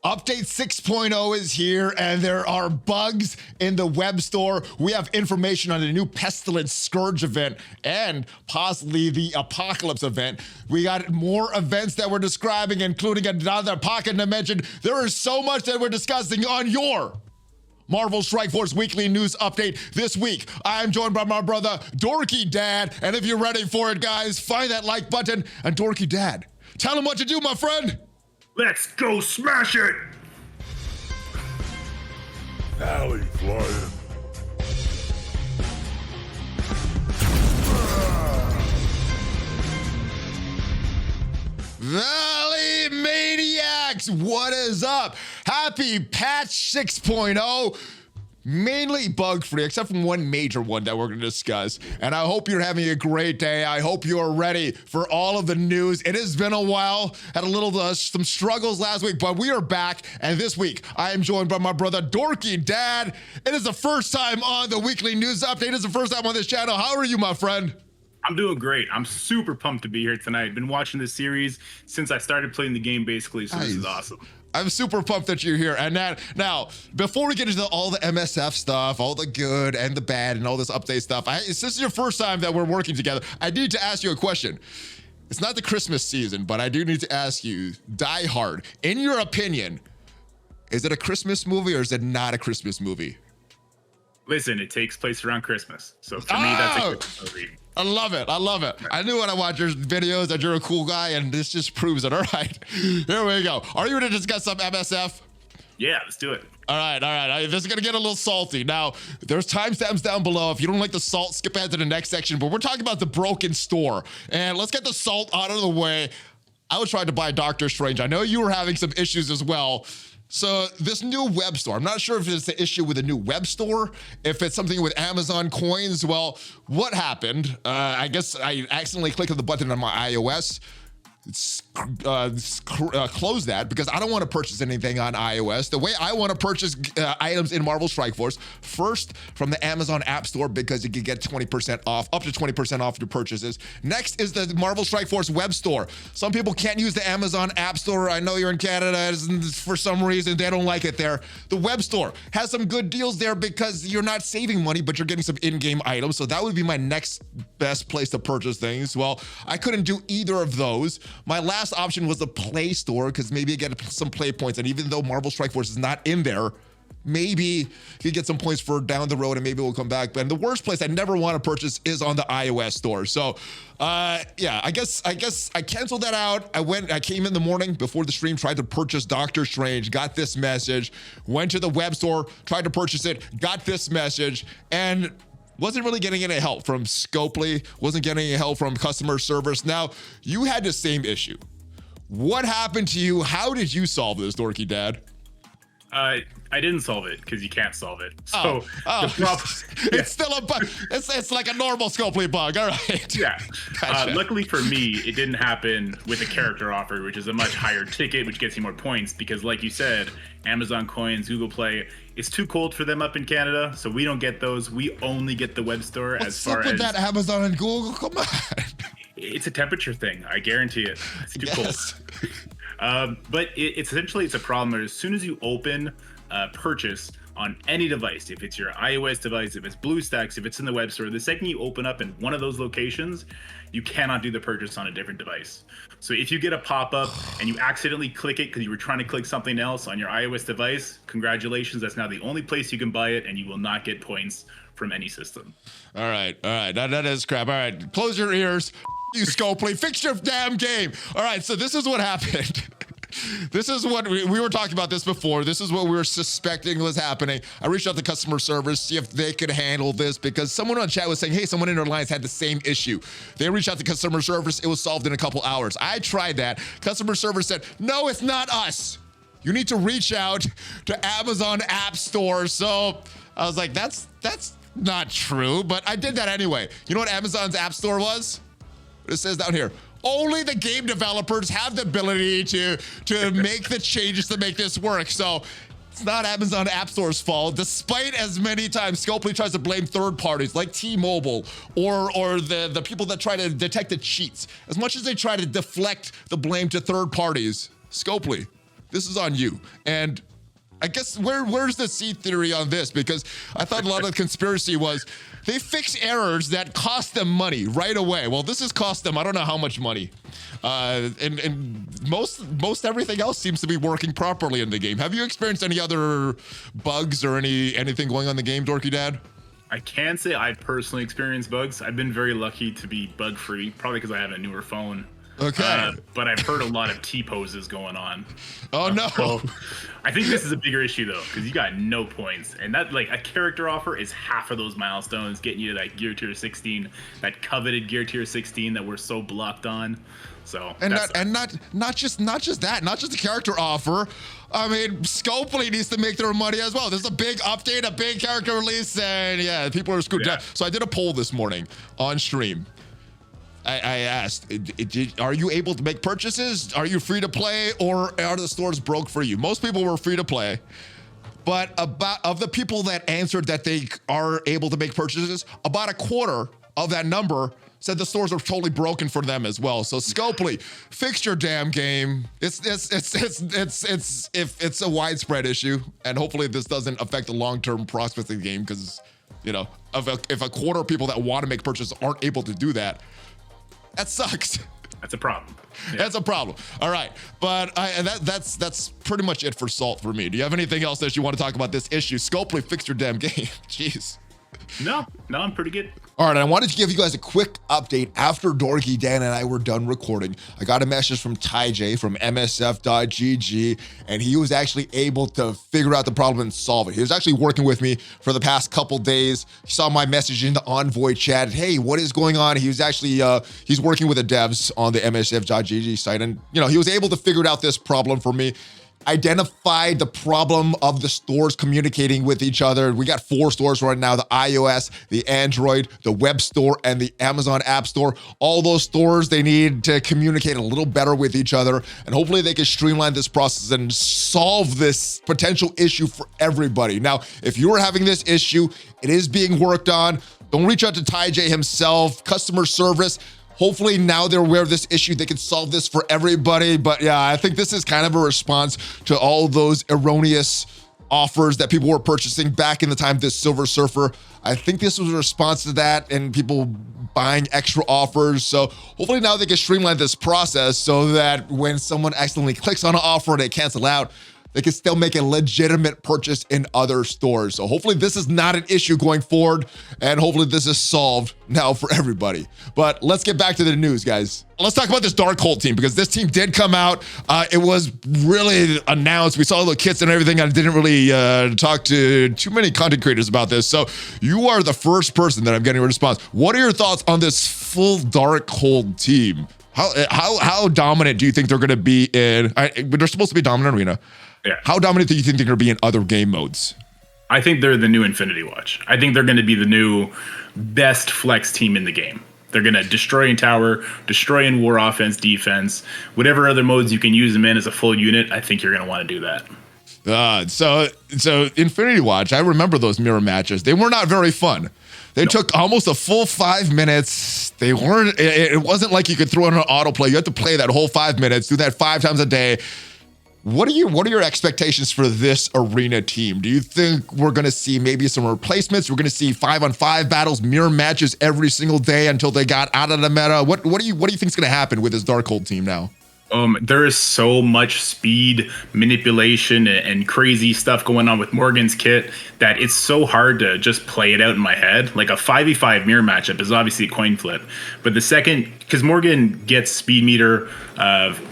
Update 6.0 is here, and there are bugs in the web store. We have information on the new Pestilence Scourge event and possibly the Apocalypse event. We got more events that we're describing, including another pocket dimension. There is so much that we're discussing on your Marvel Strike Force Weekly News Update this week. I am joined by my brother, Dorky Dad, and if you're ready for it, guys, find that like button, and Dorky Dad, tell him what to do, my friend. Let's go smash it! ValleyFlyin. Valley Maniacs, what is up? Happy patch 6.0. Mainly bug-free, except for one major one that we're going to discuss. And I hope you're having a great day. I hope you are ready for all of the news. It has been a while. Had a little some struggles last week, but we are back. And this week, I am joined by my brother, Dorky Dad. It is the first time on the weekly news update. It's the first time on this channel. How are you, my friend? I'm doing great. I'm super pumped to be here tonight. Been watching this series since I started playing the game, basically, so This is awesome. I'm super pumped that you're here. And now, before we get into all the MSF stuff, all the good and the bad and all this update stuff, this is your first time that we're working together. I need to ask you a question. It's not the Christmas season, but I do need to ask you, Die Hard, in your opinion, is it a Christmas movie or is it not a Christmas movie? Listen, it takes place around Christmas. So for me, that's a Christmas movie. I love it. I love it. I knew when I watched your videos that you're a cool guy, and this just proves it. All right, here we go. Are you ready to discuss some MSF? Yeah, let's do it. All right. This is gonna get a little salty. Now, there's timestamps down below. If you don't like the salt, skip ahead to the next section. But we're talking about the broken store, and let's get the salt out of the way. I was trying to buy Doctor Strange. I know you were having some issues as well. So this new web store, I'm not sure if it's the issue with the new web store, if it's something with Amazon coins. Well, what happened? I guess I accidentally clicked on the button on my iOS. Close that because I don't want to purchase anything on iOS. The way I want to purchase items in Marvel Strike Force, first from the Amazon App Store because you can get 20% off, up to 20% off your purchases. Next is the Marvel Strike Force web store. Some people can't use the Amazon App Store. I know you're in Canada, and for some reason they don't like it there. The web store has some good deals there because you're not saving money, but you're getting some in-game items. So that would be my next best place to purchase things. Well, I couldn't do either of those. My last option was the Play Store because maybe I get some play points, and even though Marvel Strike Force is not in there, maybe you get some points for down the road and maybe we'll come back. But the worst place I never want to purchase is on the iOS store. So yeah, I guess I canceled that out. I came in the morning before the stream, tried to purchase Doctor Strange, got this message, went to the web store, tried to purchase it, got this message, and wasn't really getting any help from Scopely, wasn't getting any help from customer service. Now, you had the same issue. What happened to you? How did you solve this, Dorky Dad? I didn't solve it because you can't solve it. So the problem, it's still a bug. It's like a normal Scopely bug. All right. Yeah. Gotcha. Luckily for me, it didn't happen with a character offer, which is a much higher ticket, which gets you more points because, like you said, Amazon coins, Google Play, it's too cold for them up in Canada, so we don't get those. We only get the web store. What's up with that Amazon and Google? Come on. It's a temperature thing. I guarantee it. It's too cold. But it's essentially a problem. As soon as you open purchase on any device, if it's your iOS device, if it's BlueStacks, if it's in the web store, the second you open up in one of those locations, you cannot do the purchase on a different device. So if you get a pop-up and you accidentally click it because you were trying to click something else on your iOS device, congratulations, that's now the only place you can buy it and you will not get points from any system. All right, that is crap. All right, close your ears, you Scopely, fix your damn game. All right, so this is what happened. This is what we were talking about this before. This is what we were suspecting was happening. I reached out to customer service, see if they could handle this because someone on chat was saying, hey, someone in their lines had the same issue. They reached out to customer service. It was solved in a couple hours. I tried that. Customer service said, no, it's not us. You need to reach out to Amazon App Store. So I was like, that's not true, but I did that anyway. You know what Amazon's App Store was? It says down here. Only the game developers have the ability to make the changes to make this work. So it's not Amazon App Store's fault, despite as many times Scopely tries to blame third parties like T-Mobile or the people that try to detect the cheats. As much as they try to deflect the blame to third parties, Scopely, this is on you. And I guess where's the seed theory on this? Because I thought a lot of the conspiracy was they fix errors that cost them money right away. Well, this has cost them I don't know how much money. And most everything else seems to be working properly in the game. Have you experienced any other bugs or anything going on in the game, Dorky Dad? I can say I've personally experienced bugs. I've been very lucky to be bug free, probably because I have a newer phone. Okay. But I've heard a lot of T-poses going on. Oh, no. So I think this is a bigger issue, though, because you got no points. And that, like, a character offer is half of those milestones, getting you to that Gear Tier 16, that coveted Gear Tier 16 that we're so blocked on. So not just the character offer. I mean, Scopely needs to make their money as well. There's a big update, a big character release, and yeah, people are screwed. Yeah. So I did a poll this morning on stream. I asked, are you able to make purchases? Are you free to play, or are the stores broke for you? Most people were free to play, but of the people that answered that they are able to make purchases, about a quarter of that number said the stores are totally broken for them as well. So Scopely, fix your damn game. It's a widespread issue, and hopefully this doesn't affect the long-term prospects of the game, because you know, if a quarter of people that want to make purchases aren't able to do that, that sucks. That's a problem. Yeah. That's a problem. All right, but that's pretty much it for Salt for me. Do you have anything else that you want to talk about this issue? Scopely, fix your damn game. Jeez. No, I'm pretty good. All right, I wanted to give you guys a quick update after Dorky Dad and I were done recording. I got a message from TyJ from MSF.GG, and he was actually able to figure out the problem and solve it. He was actually working with me for the past couple days. He saw my message in the Envoy chat. Hey, what is going on? He was actually, he's working with the devs on the MSF.GG site, and you know, he was able to figure out this problem for me. Identified the problem of the stores communicating with each other. We got 4 stores right now: the iOS, the Android, the web store, and the Amazon App Store. All those stores, they need to communicate a little better with each other, and hopefully they can streamline this process and solve this potential issue for everybody. Now, if you're having this issue, it is being worked on. Don't reach out to TyJ himself, customer service. Hopefully now they're aware of this issue. They can solve this for everybody. But yeah, I think this is kind of a response to all those erroneous offers that people were purchasing back in the time of this Silver Surfer. I think this was a response to that and people buying extra offers. So hopefully now they can streamline this process so that when someone accidentally clicks on an offer and they cancel out, they can still make a legitimate purchase in other stores. So hopefully this is not an issue going forward, and hopefully this is solved now for everybody. But let's get back to the news, guys. Let's talk about this Darkhold team, because this team did come out. It was really announced. We saw the kits and everything. I didn't really talk to too many content creators about this. So you are the first person that I'm getting a response. What are your thoughts on this full Darkhold team? How dominant do you think they're going to be in? They're supposed to be dominant arena. Yeah. How dominant do you think they're going to be in other game modes? I think they're the new Infinity Watch. I think they're going to be the new best flex team in the game. They're going to destroy in tower, destroy in war offense, defense, whatever other modes you can use them in as a full unit. I think you're going to want to do that. So Infinity Watch, I remember those mirror matches. They were not very fun. They took almost a full 5 minutes. They weren't. It wasn't like you could throw in an autoplay. You had to play that whole 5 minutes, do that 5 times a day. What are your expectations for this arena team? Do you think we're going to see maybe some replacements? We're going to see 5-on-5 battles, mirror matches every single day until they got out of the meta. What do you think is going to happen with this Darkhold team now? There is so much speed, manipulation, and crazy stuff going on with Morgan's kit that it's so hard to just play it out in my head. Like a 5v5 mirror matchup is obviously a coin flip, but the second, because Morgan gets speed meter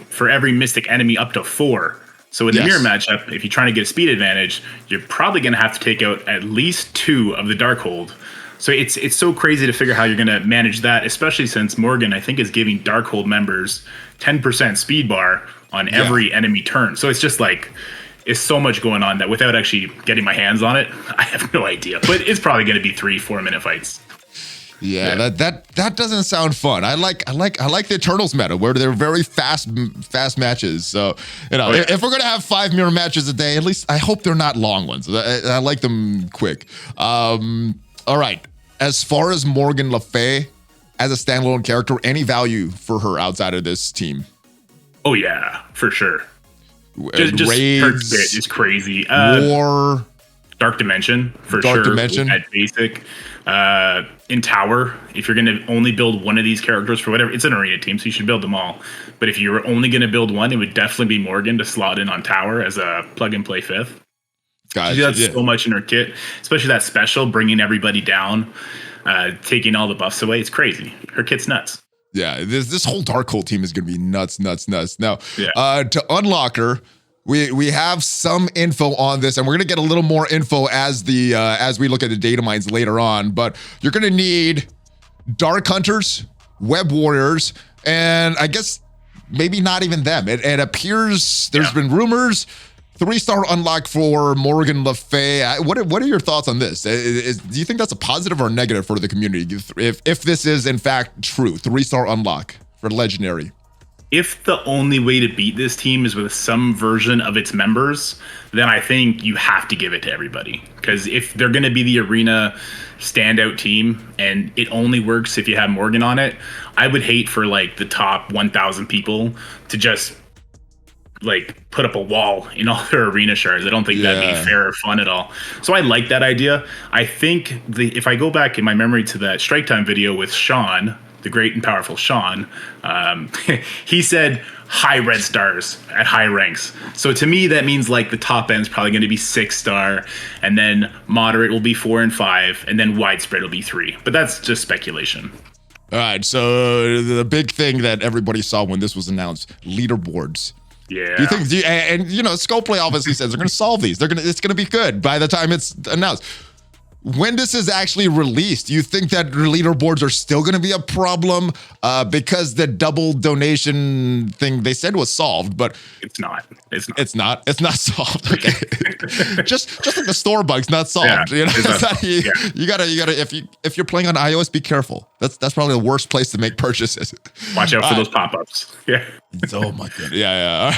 for every mystic enemy up to 4. So in the mirror matchup, if you're trying to get a speed advantage, you're probably going to have to take out at least 2 of the Darkhold. So it's so crazy to figure how you're going to manage that, especially since Morgan, I think, is giving Darkhold members 10% speed bar on every enemy turn. So it's just like, it's so much going on that without actually getting my hands on it, I have no idea. But it's probably going to be 3-4 minute fights. Yeah, that doesn't sound fun. I like the Eternals meta where they're very fast matches. So if we're gonna have 5 mirror matches a day, at least I hope they're not long ones. I like them quick. All right. As far as Morgan Le Fay as a standalone character, any value for her outside of this team? Oh yeah, for sure. Just raids, perk bit is crazy. war, Dark Dimension for Dark sure. Dimension At basic. In Tower, if you're going to only build one of these characters for whatever, it's an arena team, so you should build them all. But if you were only going to build one, it would definitely be Morgan to slot in on Tower as a plug and play 5th. Guys, She does so much in her kit, especially that special, bringing everybody down, taking all the buffs away. It's crazy. Her kit's nuts. Yeah, this whole Darkhold team is going to be nuts. Now, Yeah. to unlock her, we have some info on this, and we're going to get a little more info as we look at the data mines later on. But you're going to need Dark Hunters, Web Warriors, and I guess maybe not even them. It appears there's been rumors. 3-star unlock for Morgan Le Fay. What are your thoughts on this? Do you think that's a positive or a negative for the community if this is in fact true? 3-star unlock for Legendary. If the only way to beat this team is with some version of its members, then I think you have to give it to everybody. Because if they're going to be the arena standout team and it only works if you have Morgan on it, I would hate for like the top 1,000 people to just like put up a wall in all their arena shards. I don't think that'd be fair or fun at all. So I like that idea. I think if I go back in my memory to that Strike Time video with Sean, the great and powerful Sean, he said high red stars at high ranks. So to me, that means like the top end's probably going to be 6-star, and then moderate will be 4 and 5, and then widespread will be 3. But that's just speculation. All right. So the big thing that everybody saw when this was announced, leaderboards. Yeah. Do you think? And you know, Scoplay obviously says they're going to solve these. It's going to be good by the time it's announced. When this is actually released, do you think that leaderboards are still going to be a problem because the double donation thing they said was solved, but it's not. It's not solved. Okay, just like the store bug's not solved. Yeah, you gotta if you're playing on iOS, be careful. That's probably the worst place to make purchases. Watch out for those pop-ups. Yeah. Oh my god. Yeah.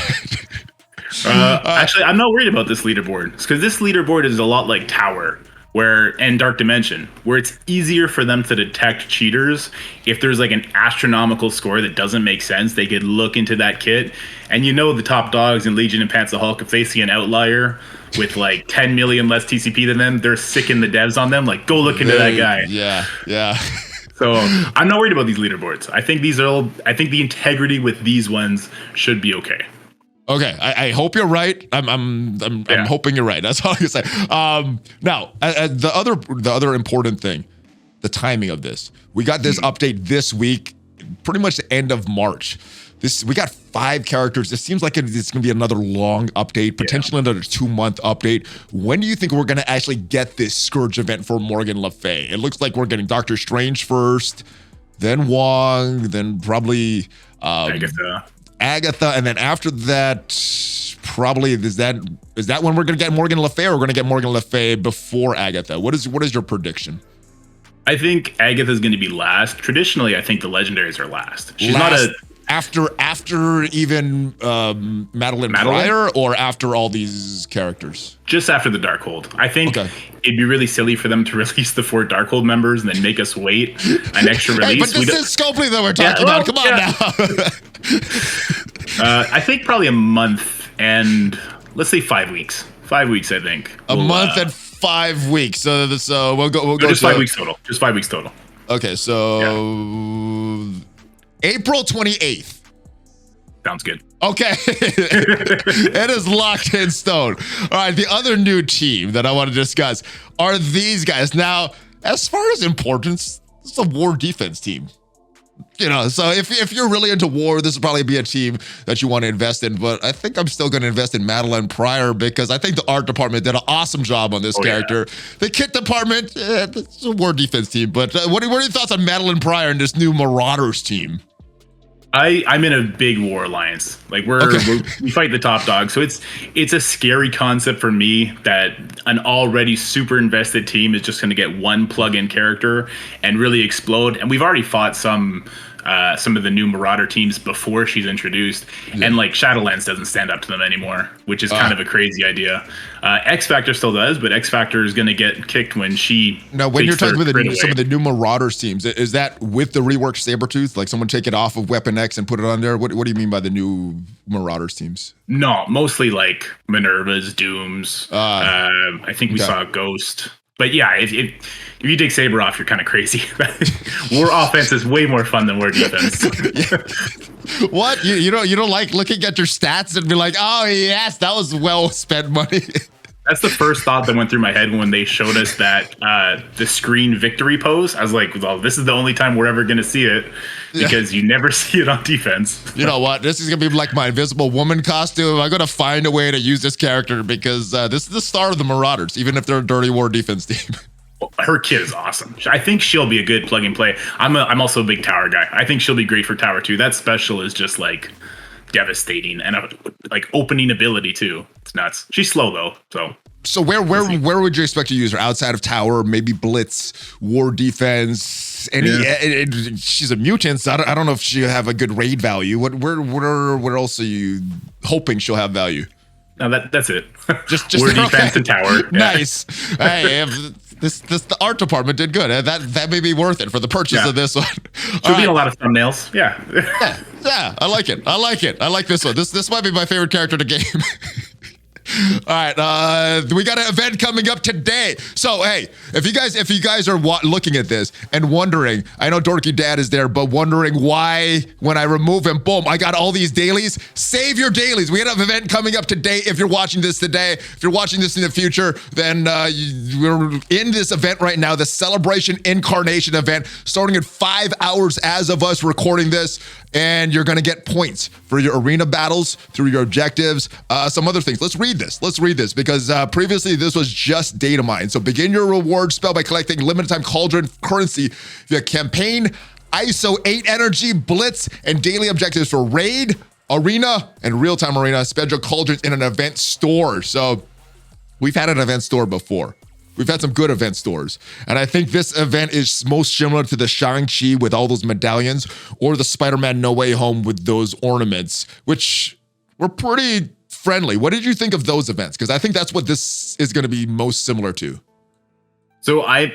All right. Actually, I'm not worried about this leaderboard because this leaderboard is a lot like Tower. And Dark Dimension, where it's easier for them to detect cheaters. If there's like an astronomical score that doesn't make sense, they could look into that kit. And you know the top dogs in Legion and Pants of Hulk, if they see an outlier with like 10 million less TCP than them, they're sicking the devs on them. Like, go look into that guy. Yeah. So I'm not worried about these leaderboards. I think I think the integrity with these ones should be okay. Okay, I hope you're right. I'm hoping you're right. That's all I can say. Now, the other important thing, the timing of this. We got this update this week, pretty much the end of March. We got 5 characters. It seems like it's going to be another long update, potentially another 2-month update. When do you think we're going to actually get this Scourge event for Morgan Le Fay? It looks like we're getting Doctor Strange first, then Wong, then probably Agatha, and then after that, probably is that when we're gonna get Morgan Le Fay, or we're gonna get Morgan Le Fay before Agatha? What is your prediction? I think Agatha's going to be last. Traditionally, I think the legendaries are last. She's not a after even Madeline Pryor, or after all these characters? Just after the Darkhold. I think it'd be really silly for them to release the 4 Darkhold members and then make us wait an extra release. But this is Scopely that we're talking about. Come on now. I think probably a month and let's say 5 weeks. 5 weeks, I think. A month and 5 weeks. So we'll go. Just 5 weeks total. Just 5 weeks total. Okay, so April 28th. Sounds good. Okay. It is locked in stone. All right, the other new team that I want to discuss are these guys. Now, as far as importance, this is a war defense team. You know, so if you're really into war, this would probably be a team that you want to invest in. But I think I'm still going to invest in Madeline Pryor because I think the art department did an awesome job on this character. Yeah. The kit department, it's a war defense team. But what are your thoughts on Madeline Pryor and this new Marauders team? I'm in a big war alliance. Like we fight the top dog. So it's a scary concept for me that an already super invested team is just going to get one plug-in character and really explode. And we've already fought some some of the new Marauder teams before she's introduced, and like Shadowlands doesn't stand up to them anymore, which is kind of a crazy idea. X Factor still does, but X Factor is going to get kicked when she. Now, when you're talking about some of the new Marauders teams, is that with the reworked Sabretooth? Like someone take it off of Weapon X and put it on there? What do you mean by the new Marauders teams? No, mostly like Minerva's, Dooms. I think we saw Ghost. But yeah, if you dig Saber off, you're kind of crazy. War offense is way more fun than war defense. What? You don't like looking at your stats and be like, oh yes, that was well spent money. That's the first thought that went through my head when they showed us that the screen victory pose. I was like, well, this is the only time we're ever going to see it because you never see it on defense. You know what? This is going to be like my Invisible Woman costume. I'm going to find a way to use this character because this is the star of the Marauders, even if they're a dirty war defense team. Her kid is awesome. I think she'll be a good plug and play. I'm also a big tower guy. I think she'll be great for tower too. That special is just like devastating and like opening ability too. It's nuts. She's slow though, so where would you expect to use her outside of tower? Maybe blitz, war defense. She's a mutant, so I don't know if she'll have a good raid value. Where else are you hoping she'll have value? No, that's it. Just war defense and tower. Nice. Hey, the art department did good. That may be worth it for the purchase of this one. There'll be a lot of thumbnails. Yeah, I like it. I like this one. This might be my favorite character in the game. All right, we got an event coming up today. So hey, if you guys are looking at this and wondering, I know Dorky Dad is there, but wondering why when I remove him, boom, I got all these dailies. Save your dailies. We have an event coming up today. If you're watching this today, if you're watching this in the future, then we're in this event right now, the Celebration Incarnation event, starting in 5 hours as of us recording this. And you're going to get points for your arena battles, through your objectives, some other things. Let's read this because previously this was just Datamine. So begin your reward spell by collecting limited time cauldron currency via campaign, ISO 8 energy, blitz, and daily objectives for raid, arena, and real-time arena. Spend your cauldrons in an event store. So we've had an event store before. We've had some good event stores. And I think this event is most similar to the Shang-Chi with all those medallions or the Spider-Man No Way Home with those ornaments, which were pretty friendly. What did you think of those events? Because I think that's what this is going to be most similar to. So I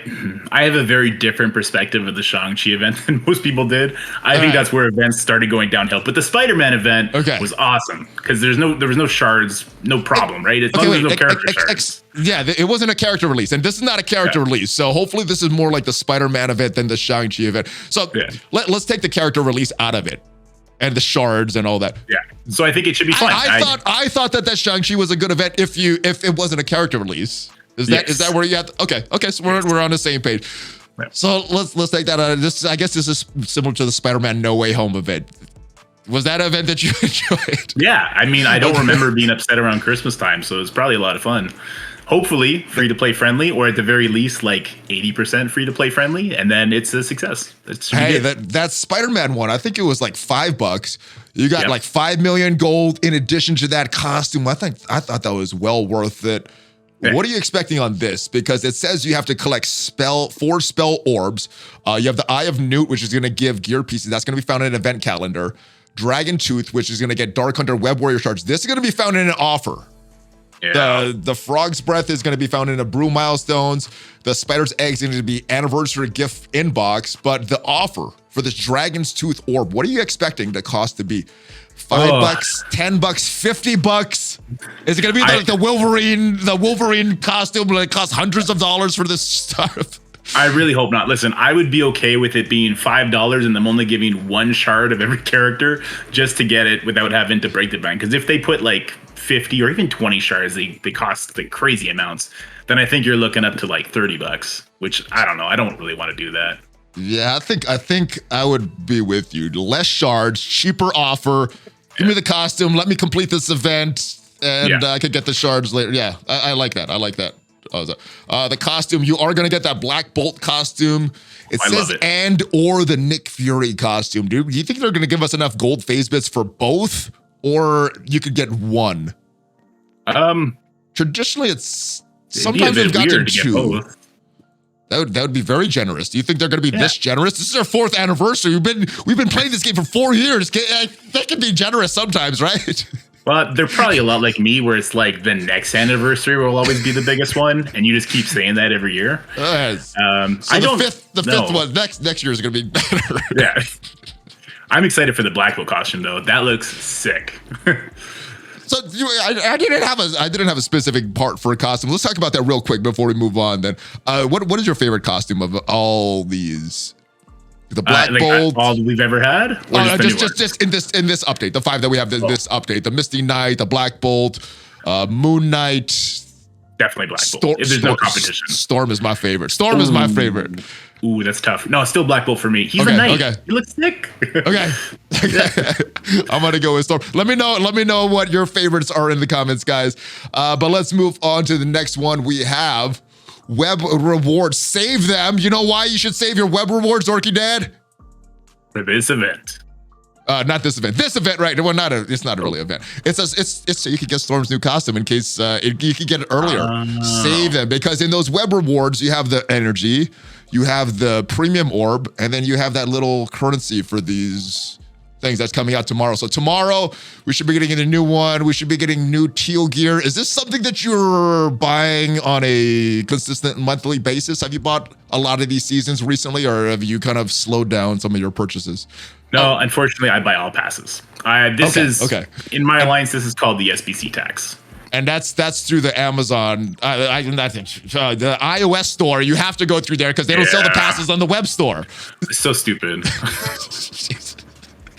have a very different perspective of the Shang-Chi event than most people did. I think that's where events started going downhill. But the Spider-Man event was awesome because there was no shards, no problem, right? As long as there's no character shards. It wasn't a character release, and this is not a character release. So hopefully this is more like the Spider-Man event than the Shang-Chi event. So let's take the character release out of it. And the shards and all that. Yeah. So I think it should be fun. I thought that Shang-Chi was a good event if it wasn't a character release. Is that where you have okay, so we're on the same page. Yeah. So let's take that out. I guess this is similar to the Spider-Man No Way Home event. Was that an event that you enjoyed? Yeah, I mean, I don't remember being upset around Christmas time, so it's probably a lot of fun. Hopefully free to play friendly, or at the very least like 80% free to play friendly, and then it's a success. Hey, that Spider-Man one, I think it was like $5. You got like 5 million gold in addition to that costume. I thought that was well worth it. What are you expecting on this? Because it says you have to collect 4 spell orbs. You have the Eye of Newt, which is going to give gear pieces. That's going to be found in an event calendar. Dragon Tooth, which is going to get Dark Hunter Web Warrior shards. This is going to be found in an offer. Yeah. The Frog's Breath is going to be found in a Brew Milestones. The Spider's Egg is going to be Anniversary Gift Inbox. But the offer for this Dragon's Tooth Orb, what are you expecting the cost to be? $5, $10, $50? Is it going to be like the Wolverine costume that costs hundreds of dollars for this stuff? I really hope not. Listen, I would be okay with it being $5 and them only giving 1 shard of every character just to get it without having to break the bank. Because if they put like 50 or even 20 shards, they cost like crazy amounts. Then I think you're looking up to like $30, which I don't know. I don't really want to do that. Yeah, I think I would be with you. Less shards, cheaper offer. Give me the costume. Let me complete this event, and I could get the shards later. Yeah, I like that. The costume, you are gonna get that Black Bolt costume. It says and or the Nick Fury costume, dude. Do you think they're gonna give us enough gold phase bits for both, or you could get one? Traditionally, it's sometimes we've gotten 2. That would be very generous. Do you think they're going to be this generous? This is our 4th anniversary. We've been playing this game for 4 years. They can be generous sometimes, right? Well, they're probably a lot like me, where it's like the next anniversary will always be the biggest one, and you just keep saying that every year. So I don't. The fifth one next year is going to be better. Yeah, I'm excited for the Black Bolt costume though. That looks sick. So I didn't have a specific part for a costume. Let's talk about that real quick before we move on. Then, what is your favorite costume of all these? The Black Bolt, all we've ever had, or just in this update, the 5 that we have this update: the Misty Knight, the Black Bolt, Moon Knight. Definitely Black Bolt. There's no competition. Storm is my favorite. Storm is my favorite. Ooh, that's tough. No, it's still Black Bolt for me. He's a knight. Okay. He looks sick. Okay. I'm gonna go with Storm. Let me know what your favorites are in the comments, guys. But let's move on to the next one. We have web rewards. Save them. You know why you should save your web rewards, Dorky Dad? For this event. Not this event. This event, right? Well, it's not a really event. It's so you can get Storm's new costume in case you can get it earlier. Save them, because in those web rewards you have the energy, you have the premium orb, and then you have that little currency for these things that's coming out tomorrow. So tomorrow we should be getting a new one. We should be getting new teal gear. Is this something that you're buying on a consistent monthly basis? Have you bought a lot of these seasons recently, or have you kind of slowed down some of your purchases? No, unfortunately, I buy all passes. In my alliance, this is called the SBC tax. And that's through the Amazon, I think the iOS store. You have to go through there because they don't sell the passes on the web store. It's so stupid.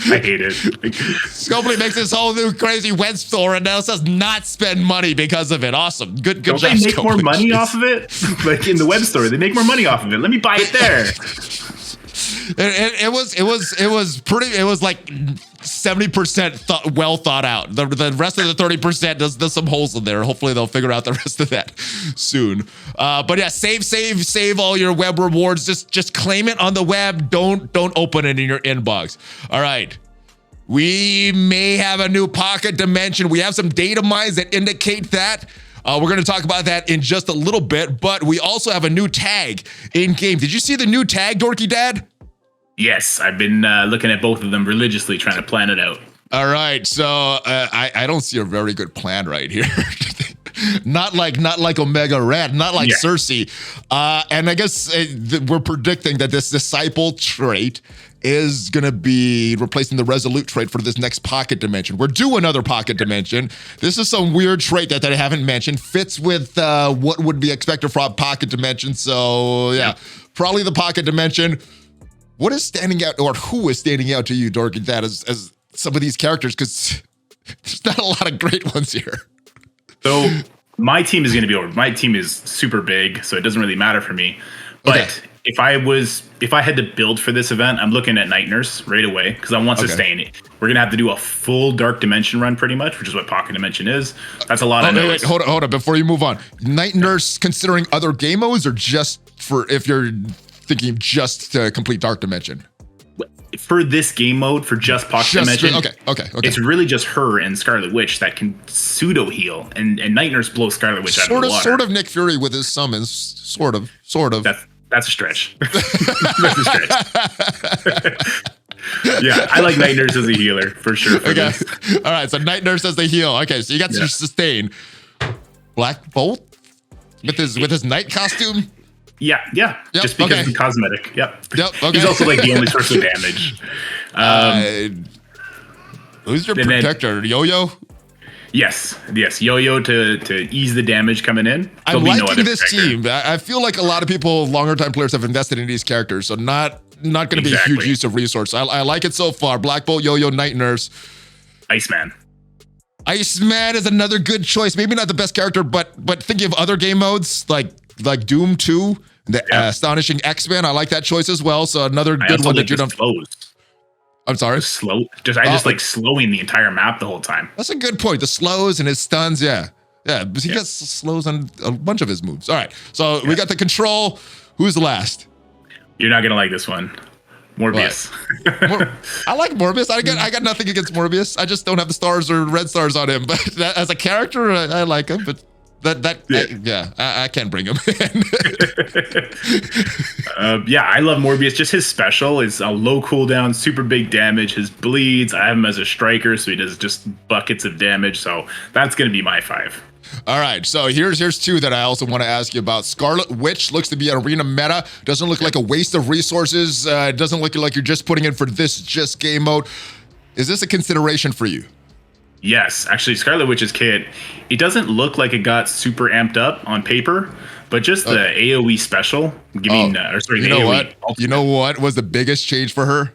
I hate it. Scopely makes this whole new crazy web store and now says not spend money because of it. Awesome. Good Don't job, they make Scopely. more money off of it? Like in the web store, they make more money off of it. Let me buy it there. It was like 70% well thought out. The rest of the 30% there's some holes in there. Hopefully they'll figure out the rest of that soon. But yeah, save all your web rewards. Just claim it on the web. Don't open it in your inbox. All right. We may have a new pocket dimension. We have some data mines that indicate that. We're going to talk about that in just a little bit, but we also have a new tag in game. Did you see the new tag, Dorky Dad? Yes, I've been looking at both of them religiously, trying to plan it out. All right, so I don't see a very good plan right here. not like Omega Red, not like Cersei. And I guess we're predicting that this Disciple trait is going to be replacing the Resolute trait for this next pocket dimension. We're due another pocket dimension. This is some weird trait that I haven't mentioned. Fits with what would be expected from pocket dimension. So yeah, probably the pocket dimension. What is standing out, or who is standing out to you, Dorky Dad, as some of these characters? Because there's not a lot of great ones here. So my team is going to be over. My team is super big, so it doesn't really matter for me. But if I had to build for this event, I'm looking at Night Nurse right away because I want sustain. We're gonna have to do a full Dark Dimension run, pretty much, which is what Pocket Dimension is. That's a lot of nodes. Wait, hold on. Before you move on, Night Nurse considering other game modes, or just for if you're thinking just to complete Dark Dimension? For this game mode, for just Pocket Dimension, okay. It's really just her and Scarlet Witch that can pseudo heal, and Night Nurse blows Scarlet Witch out of the water. Sort of Nick Fury with his summons, sort of. That's a stretch. That's a stretch. Yeah, I like Night Nurse as a healer for sure. This. All right, so Night Nurse as the heal. Okay, so you got your sustain. Black Bolt with his night costume. Yeah. Just because of the cosmetic. Yep. Okay. He's also like the only source of damage. Who's your protector? Yo-Yo? Yes. Yo-Yo to ease the damage coming in. I'm liking this team. I feel like a lot of people, longer time players, have invested in these characters, so not going to be a huge use of resource. I like it so far. Black Bolt, Yo-Yo, Night Nurse. Iceman is another good choice. Maybe not the best character, but thinking of other game modes like Doom 2, the Astonishing X-Men. I like that choice as well. So another good one that you don't. I'm sorry. I just like slowing the entire map the whole time. That's a good point. The slows and his stuns, yeah. But he gets slows on a bunch of his moves. All right, so we got the control. Who's the last? You're not gonna like this one. Morbius. I like Morbius. I got nothing against Morbius. I just don't have the stars or red stars on him. But as a character, I like him. But I can't bring him in. I love Morbius. Just his special is a low cooldown, super big damage. His bleeds. I have him as a striker, so he does just buckets of damage. So that's going to be my 5. All right, so here's 2 that I also want to ask you about. Scarlet Witch looks to be an arena meta. Doesn't look like a waste of resources. It doesn't look like you're just putting in for this just game mode. Is this a consideration for you? Yes, actually, Scarlet Witch's kit, it doesn't look like it got super amped up on paper, but just the AoE special, You know what was the biggest change for her?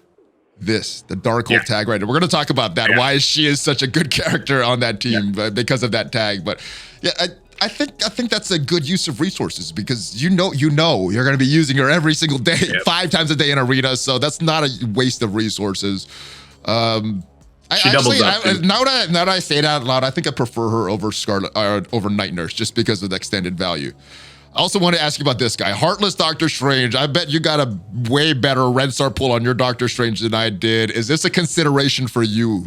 The Darkhold tag right now. We're going to talk about that. Yeah. Why she is such a good character on that team because of that tag. But yeah, I think that's a good use of resources because you know you're going to be using her every single day, 5 times a day in arena. So that's not a waste of resources. Now that I say that out loud, I think I prefer her over over Night Nurse just because of the extended value. I also want to ask you about this guy, Heartless Doctor Strange. I bet you got a way better Red Star pull on your Doctor Strange than I did. Is this a consideration for you?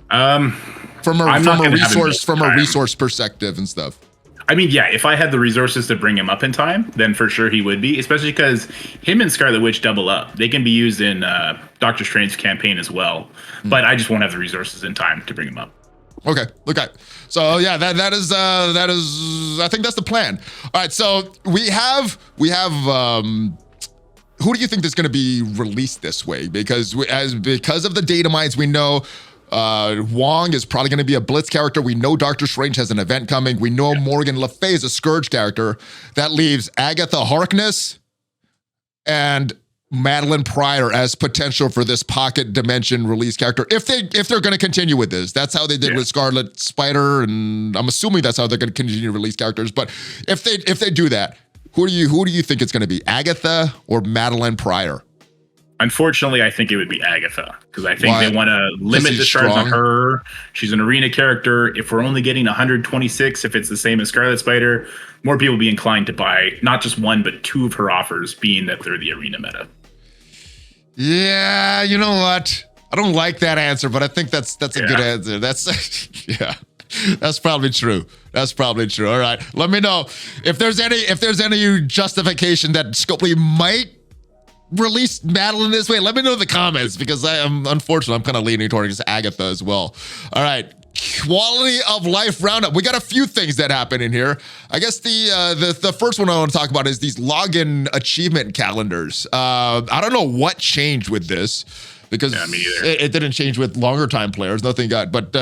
From a resource perspective and stuff. I mean, yeah, if I had the resources to bring him up in time, then for sure he would be, especially because him and Scarlet Witch double up. They can be used in Doctor Strange's campaign as well, but I just won't have the resources in time to bring him up. Okay. So yeah, that is I think that's the plan. All right, so we have who do you think is going to be released this way? Because because of the data mines, we know Wong is probably going to be a Blitz character. We know Doctor Strange has an event coming. We know Morgan Le Fay is a Scourge character. That leaves Agatha Harkness and Madeline Pryor as potential for this pocket dimension release character. If they're going to continue with this, that's how they did with Scarlet Spider, and I'm assuming that's how they're going to continue to release characters. But if they do that, who do you think it's going to be, Agatha or Madeline Pryor? Unfortunately, I think it would be Agatha because I think they want to limit the shards on her. She's an arena character. If we're only getting 126, if it's the same as Scarlet Spider, more people will be inclined to buy not just 1 but 2 of her offers, being that they're the arena meta. Yeah, you know what? I don't like that answer, but I think that's a good answer. That's that's probably true. All right, let me know if there's any justification that Scopely might release Madeline this way. Let me know in the comments because I'm kind of leaning towards Agatha as well. All right. Quality of life roundup. We got a few things that happen in here. I guess the first one I want to talk about is these login achievement calendars. I don't know what changed with this because it didn't change with longer time players. Nothing got, but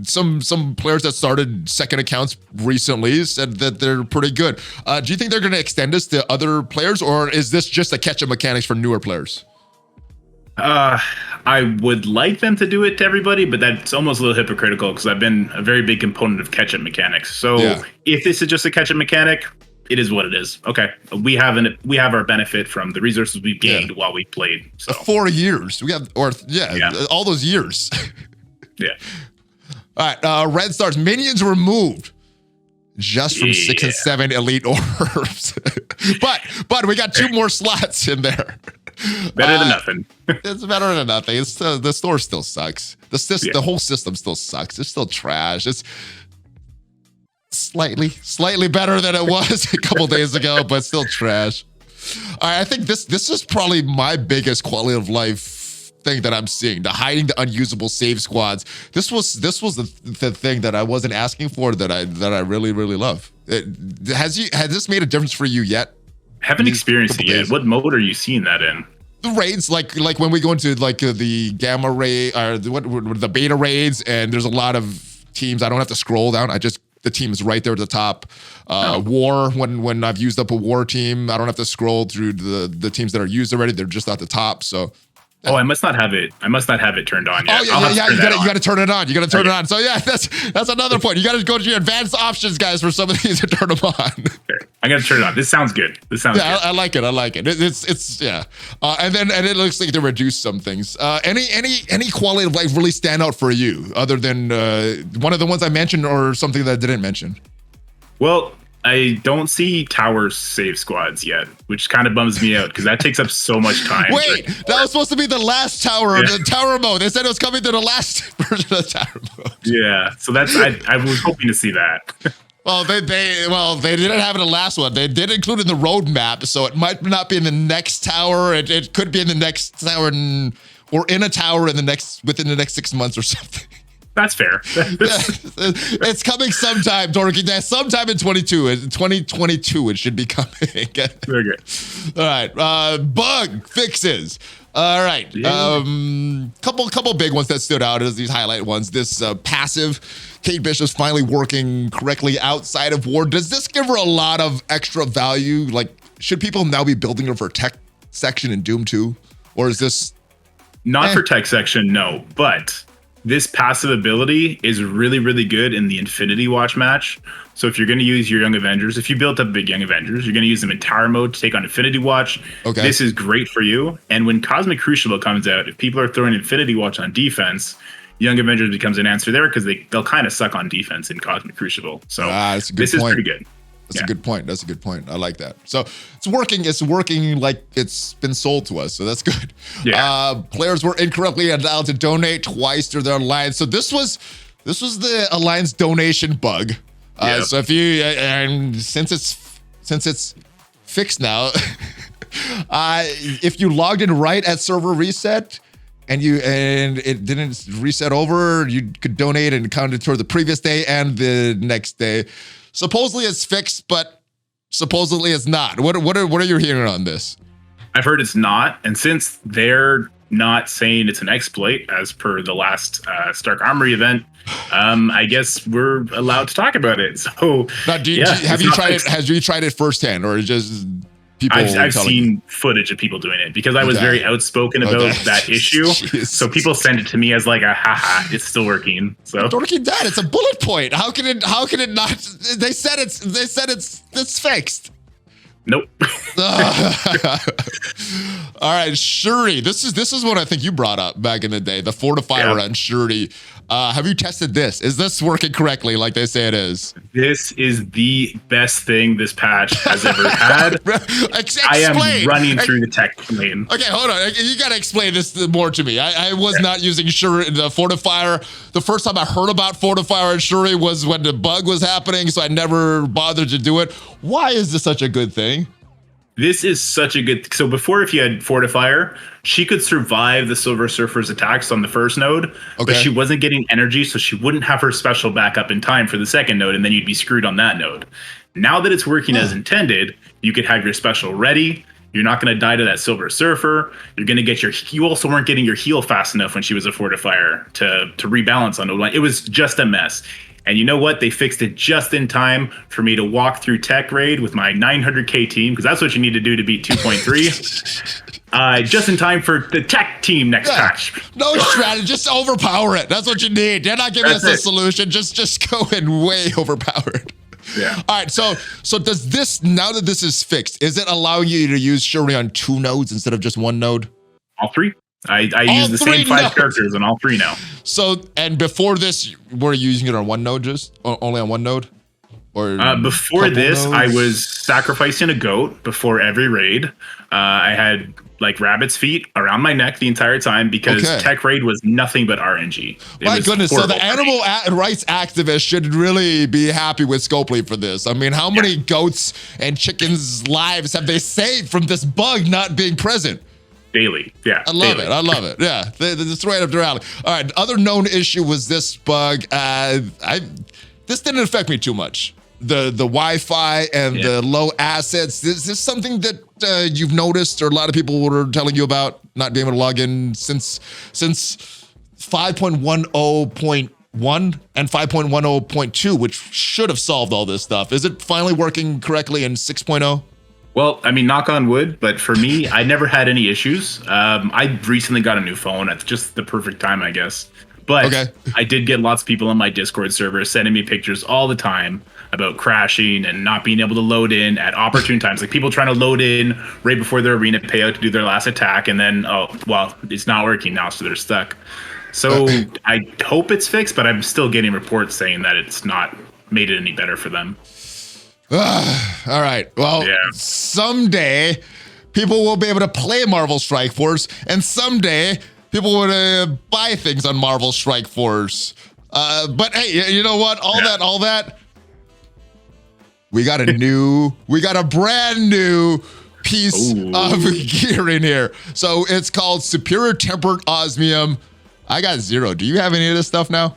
some players that started second accounts recently said that they're pretty good. Do you think they're going to extend this to other players, or is this just a catch-up mechanics for newer players? I would like them to do it to everybody, but that's almost a little hypocritical because I've been a very big component of catch-up mechanics. So if this is just a catch-up mechanic, it is what it is. Okay, we have our benefit from the resources we've gained while we played. So 4 years we have, all those years. All right, Red Stars minions removed just from 6 and 7 elite orbs, but we got 2 more slots in there. Better than nothing. It's better than nothing. It's the store still sucks. The whole system still sucks. It's still trash. It's slightly better than it was a couple days ago, but still trash. All right, I think this is probably my biggest quality of life thing that I'm seeing. The hiding the unusable save squads. This was the thing that I wasn't asking for that I really love. Has this made a difference for you yet? Haven't experienced it yet. What mode are you seeing that in? The raids, like when we go into like the gamma raid or the beta raids, and there's a lot of teams. I don't have to scroll down. The team is right there at the top. War, when I've used up a war team, I don't have to scroll through the teams that are used already. They're just at the top. So. Oh, I must not have it turned on yet. Oh yeah. You got to turn it on. It on. So yeah, that's another point. You got to go to your advanced options, guys, for some of these to turn them on. Okay. I got to turn it on. This sounds good. Good. I like it. It's and it looks like they reduced some things. Any quality of life really stand out for you, other than one of the ones I mentioned or something that I didn't mention? Well, I don't see tower save squads yet, which kind of bums me out because that takes up so much time. Wait, that was supposed to be the last tower, the tower mode. They said it was coming to the last version of the tower mode. Yeah, so that's I was hoping to see that. Well, they didn't have it in the last one. They did include it in the roadmap, so it might not be in the next tower. It could be in the next tower, or in a tower within the next 6 months or something. That's fair. It's coming sometime, Dorky Dad. Sometime in 2022, it should be coming. Very good. All right, bug fixes. All right, couple big ones that stood out as these highlight ones. This passive, Kate Bishop's finally working correctly outside of war. Does this give her a lot of extra value? Like, should people now be building her for tech section in Doom 2, or is this not for tech section? No, but this passive ability is really, really good in the Infinity Watch match. So if you're going to use your Young Avengers, if you built up big Young Avengers, you're going to use them in tower mode to take on Infinity Watch. Okay. This is great for you. And when Cosmic Crucible comes out, if people are throwing Infinity Watch on defense, Young Avengers becomes an answer there because they'll kind of suck on defense in Cosmic Crucible. So this is pretty good. That's a good point. That's a good point. I like that. So it's working. It's working like it's been sold to us. So that's good. Yeah. Players were incorrectly allowed to donate twice to their alliance. So this was the alliance donation bug. So if you and since it's fixed now, if you logged in right at server reset and it didn't reset over, you could donate and count it toward the previous day and the next day. Supposedly it's fixed, but supposedly it's not. What are you hearing on this? I've heard it's not, and since they're not saying it's an exploit as per the last Stark Armory event, I guess we're allowed to talk about it. So now, have you tried it? Have you tried it firsthand, or just people? I've seen footage of people doing it because I was very outspoken about that issue. So people send it to me as like a haha, it's still working. So Dorky Dad, it's a bullet point. How can it not? They said it's fixed. Nope. All right, Shuri. This is what I think you brought up back in the day. The fortifier on Shuri. Have you tested this? Is this working correctly like they say it is? This is the best thing this patch has ever had. I am running through the tech lane. Okay, hold on. You got to explain this more to me. I was not using Shuri, the fortifier. The first time I heard about fortifier and Shuri was when the bug was happening, so I never bothered to do it. Why is this such a good thing? This is such a good... So before, if you had Fortifier, she could survive the Silver Surfer's attacks on the first node, but she wasn't getting energy, so she wouldn't have her special back up in time for the second node, and then you'd be screwed on that node. Now that it's working as intended, you could have your special ready. You're not going to die to that Silver Surfer. You're going to get you also weren't getting your heal fast enough when she was a Fortifier to rebalance on node 1. It was just a mess. And you know what? They fixed it just in time for me to walk through Tech Raid with my 900k team, because that's what you need to do to beat 2.3. Just in time for the Tech Team next patch. No strategy, just overpower it. That's what you need. They're not giving us a solution. Just go and way overpowered. Yeah. All right. So does this, now that this is fixed, is it allowing you to use Shuri on 2 nodes instead of just 1 node? All 3. I use the same 5 characters on all 3 now. So, and before this, were you using it on 1 node only on 1 node? Or before this, nodes? I was sacrificing a goat before every raid. I had like rabbit's feet around my neck the entire time because Tech Raid was nothing but RNG. My goodness, so the animal rights activists should really be happy with Scopely for this. I mean, how many goats and chickens' lives have they saved from this bug not being present? Daily. Yeah. I love it. Yeah. It's right up their alley. All right. Other known issue was this bug. This didn't affect me too much. The Wi-Fi and the low assets. Is this something that you've noticed or a lot of people were telling you about not being able to log in since 5.10.1 and 5.10.2, which should have solved all this stuff. Is it finally working correctly in 6.0? Well, I mean, knock on wood, but for me, I never had any issues. I recently got a new phone at just the perfect time, I guess. But I did get lots of people on my Discord server sending me pictures all the time about crashing and not being able to load in at opportune times. Like people trying to load in right before their arena payout to do their last attack, and then, oh, well, it's not working now, so they're stuck. So I hope it's fixed, but I'm still getting reports saying that it's not made it any better for them. All right. Well, someday people will be able to play Marvel Strike Force, and someday people will buy things on Marvel Strike Force. But hey, you know what? All that, we got a brand new piece of gear in here. So it's called Superior Tempered Osmium. I got 0. Do you have any of this stuff now?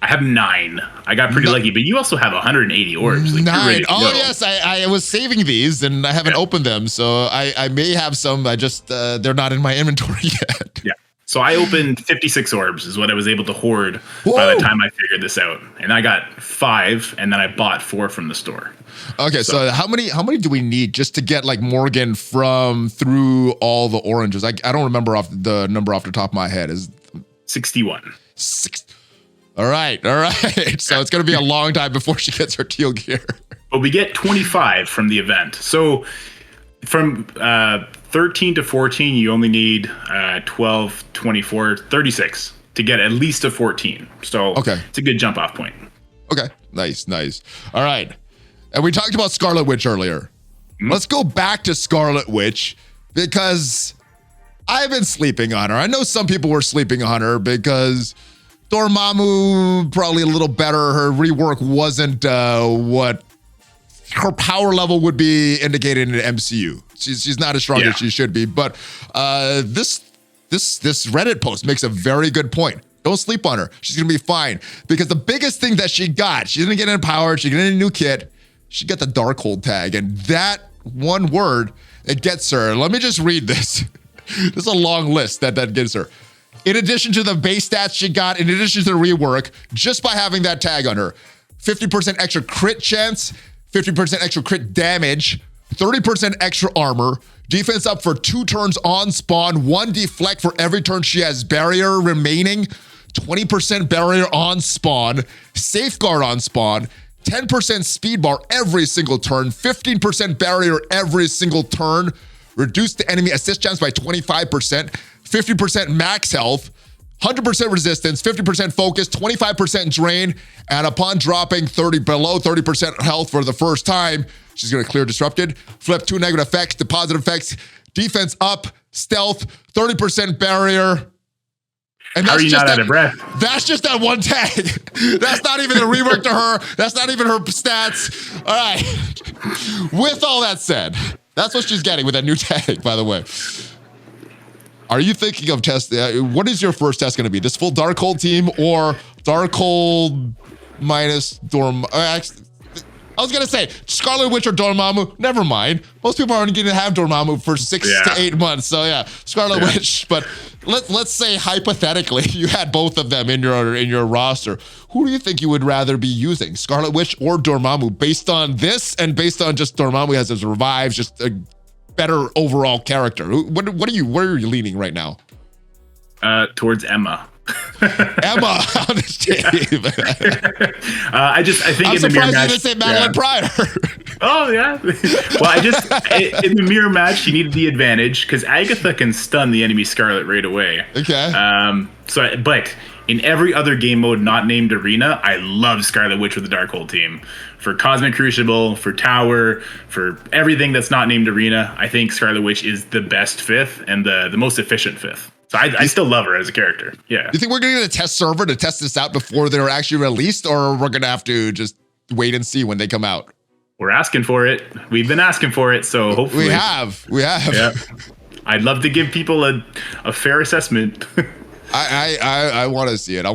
I have 9. I got pretty lucky, but you also have 180 orbs. Like, 9. Yes, I was saving these and I haven't opened them, so I may have some. I just they're not in my inventory yet. Yeah. So I opened 56 orbs is what I was able to hoard by the time I figured this out, and I got 5, and then I bought 4 from the store. Okay, so how many do we need just to get like Morgan through all the oranges? I don't remember off the number off the top of my head. Is 61. All right. So it's going to be a long time before she gets her teal gear. But we get 25 from the event. So from 13 to 14, you only need 12, 24, 36 to get at least a 14. So it's a good jump off point. Okay, nice. All right. And we talked about Scarlet Witch earlier. Let's go back to Scarlet Witch because I've been sleeping on her. I know some people were sleeping on her because Dormammu probably a little better. Her rework wasn't what her power level would be indicated in the MCU. She's not as strong as she should be. But this Reddit post makes a very good point. Don't sleep on her. She's gonna be fine because the biggest thing that she's gonna get empowered. She's gonna get a new kit. She got the Darkhold tag, and that one word it gets her. Let me just read this. This is a long list that gives her. In addition to the base stats she got, in addition to the rework, just by having that tag on her, 50% extra crit chance, 50% extra crit damage, 30% extra armor, defense up for 2 turns on spawn, 1 deflect for every turn she has barrier remaining, 20% barrier on spawn, safeguard on spawn, 10% speed bar every single turn, 15% barrier every single turn, reduce the enemy assist chance by 25%, 50% max health, 100% resistance, 50% focus, 25% drain, and upon dropping below 30% health for the first time, she's gonna clear disrupted, flip 2 negative effects to positive effects, defense up, stealth, 30% barrier. And how are you not out of breath? That's just that one tag. That's not even a rework to her. That's not even her stats. All right. With all that said, that's what she's getting with that new tag, by the way. Are you thinking of what is your first test going to be? This full Darkhold team or Darkhold minus I was going to say Scarlet Witch or Dormammu. Never mind. Most people aren't going to have Dormammu for 6 to 8 months. So yeah, Scarlet Witch. But let's say hypothetically you had both of them in your roster. Who do you think you would rather be using, Scarlet Witch or Dormammu, based on this and based on just Dormammu has his revives, just a better overall character? Where are you leaning right now? Towards Emma. Emma on this team. I think I'm in the mirror match, you didn't say Madeline Pryor. Oh yeah. Well, in the mirror match, she needed the advantage because Agatha can stun the enemy Scarlet right away. Okay. But in every other game mode not named Arena, I love Scarlet Witch with the Darkhold team. For Cosmic Crucible, for Tower, for everything that's not named Arena, I think Scarlet Witch is the best 5th and the most efficient 5th. So I still love her as a character. Yeah. You think we're going to get a test server to test this out before they're actually released, or we're going to have to just wait and see when they come out? We're asking for it. We've been asking for it, so hopefully. We have. Yeah. I'd love to give people a fair assessment. I want to see it.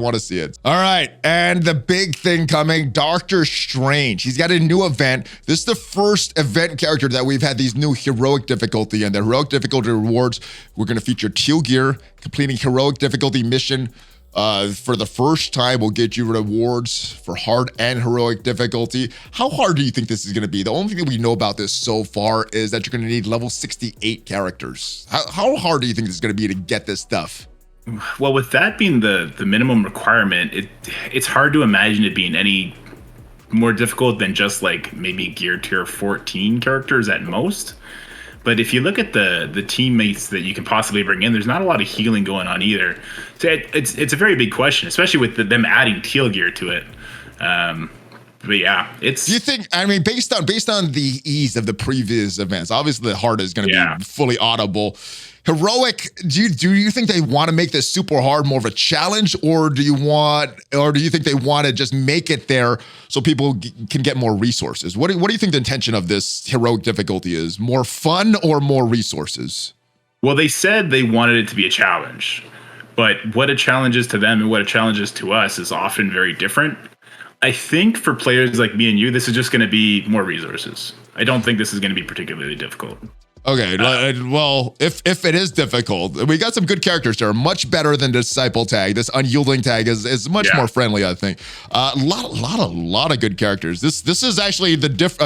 All right. And the big thing coming, Doctor Strange. He's got a new event. This is the first event character that we've had these new heroic difficulty. And the heroic difficulty rewards, we're going to feature teal gear. Completing heroic difficulty mission for the first time will get you rewards for hard and heroic difficulty. How hard do you think this is going to be? The only thing that we know about this so far is that you're going to need level 68 characters. How hard do you think this is going to be to get this stuff? Well, with that being the minimum requirement, it's hard to imagine it being any more difficult than just like maybe gear tier 14 characters at most. But if you look at the teammates that you can possibly bring in, there's not a lot of healing going on either. So it's a very big question, especially with them adding teal gear to it. yeah, it's. Do you think? I mean, based on the ease of the previous events, obviously the hard is going to be fully audible. Heroic, do you think they want to make this super hard more of a challenge, or do you think they want to just make it there so people can get more resources? What do you think the intention of this heroic difficulty is? More fun or more resources? Well, they said they wanted it to be a challenge, but what a challenge is to them and what a challenge is to us is often very different. I think for players like me and you, this is just going to be more resources. I don't think this is going to be particularly difficult. Okay, well, if it is difficult, we got some good characters there, much better than the Disciple tag. This Unyielding tag is much more friendly, I think. A lot of good characters. This is actually a